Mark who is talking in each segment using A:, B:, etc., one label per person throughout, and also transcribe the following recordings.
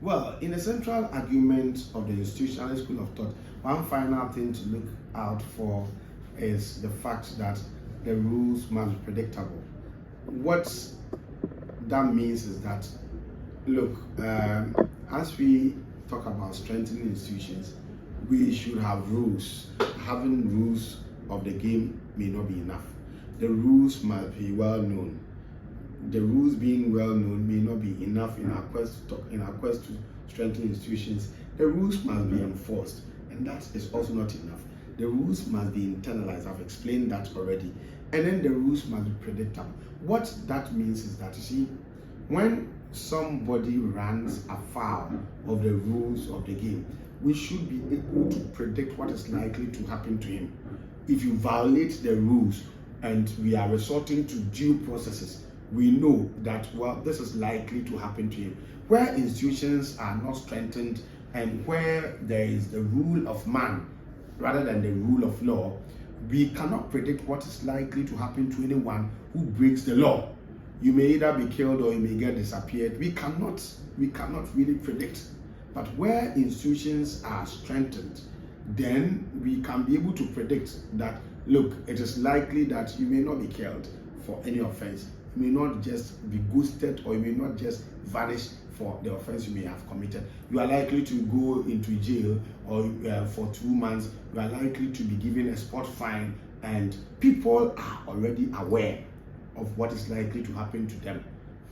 A: Well, in the central argument of the institutionalist school of thought, one final thing to look out for is the fact that the rules must be predictable. What that means is that, look, as we talk about strengthening institutions, we should have rules. Having rules of the game may not be enough. The rules must be well known. The rules being well known may not be enough in our quest to strengthen institutions. The rules must be enforced, and that is also not enough. The rules must be internalized. I've explained that already. And then the rules must be predictable. What that means is that, you see, when somebody runs afoul of the rules of the game, we should be able to predict what is likely to happen to him. If you violate the rules and we are resorting to due processes, we know that, well, this is likely to happen to him. Where institutions are not strengthened and where there is the rule of man rather than the rule of law, we cannot predict what is likely to happen to anyone who breaks the law. You may either be killed or you may get disappeared. We cannot really predict. But where institutions are strengthened, then we can be able to predict that, look, it is likely that you may not be killed for any offense. You may not just be ghosted, or you may not just vanish for the offense you may have committed. You are likely to go into jail or for 2 months. You are likely to be given a spot fine, and people are already aware of what is likely to happen to them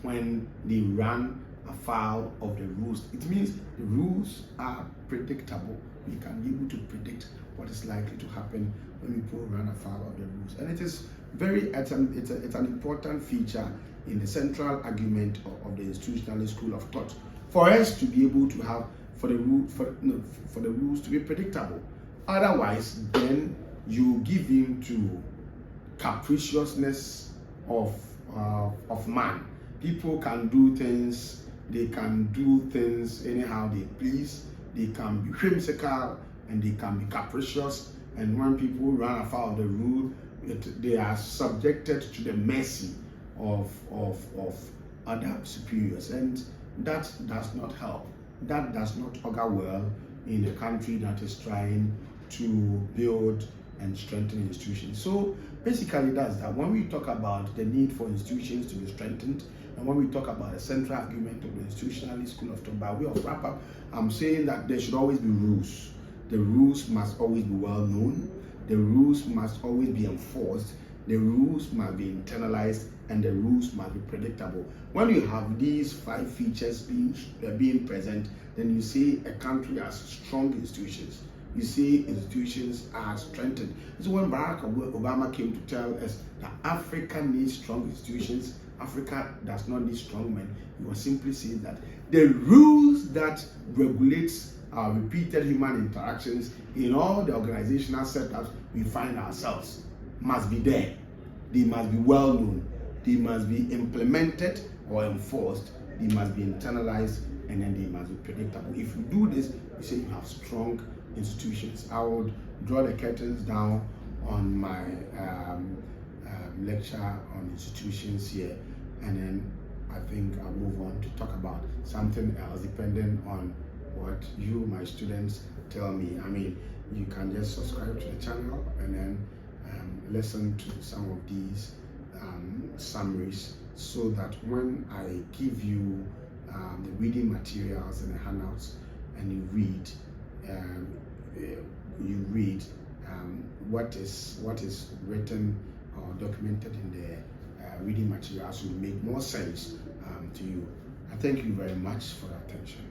A: when they run afoul of the rules. It means the rules are predictable. We can be able to predict what is likely to happen when people run afoul of the rules, and it is it's an important feature in the central argument of the institutionalist school of thought, for us to be able to have for the rules to be predictable. Otherwise, then you give in to capriciousness of man. People can do things. They can do things anyhow they please. They can be whimsical and they can be capricious. And when people run afoul of the rule, they are subjected to the mercy of other superiors, and that does not help. That does not augur well in a country that is trying to build and strengthen institutions. So basically, that's that. When we talk about the need for institutions to be strengthened, and when we talk about the central argument of the institutionalist school of thought, by way of wrap up, I'm saying that there should always be rules. The rules must always be well known. The rules must always be enforced. The rules must be internalized, and the rules must be predictable. When you have these 5 features being present, then you see a country has strong institutions. You see institutions are strengthened. So when Barack Obama came to tell us that Africa needs strong institutions, Africa does not need strong men, he was simply saying that the rules that regulates our repeated human interactions in all the organizational setups we find ourselves must be there. They must be well known. They must be implemented or enforced. They must be internalized, and then they must be predictable. If you do this, you say you have strong institutions. I would draw the curtains down on my lecture on institutions here, and then I think I'll move on to talk about something else depending on what you, my students, tell me. I mean, you can just subscribe to the channel and then listen to some of these summaries, so that when I give you the reading materials and the handouts, and you read what is written or documented in the reading materials will make more sense to you. I thank you very much for your attention.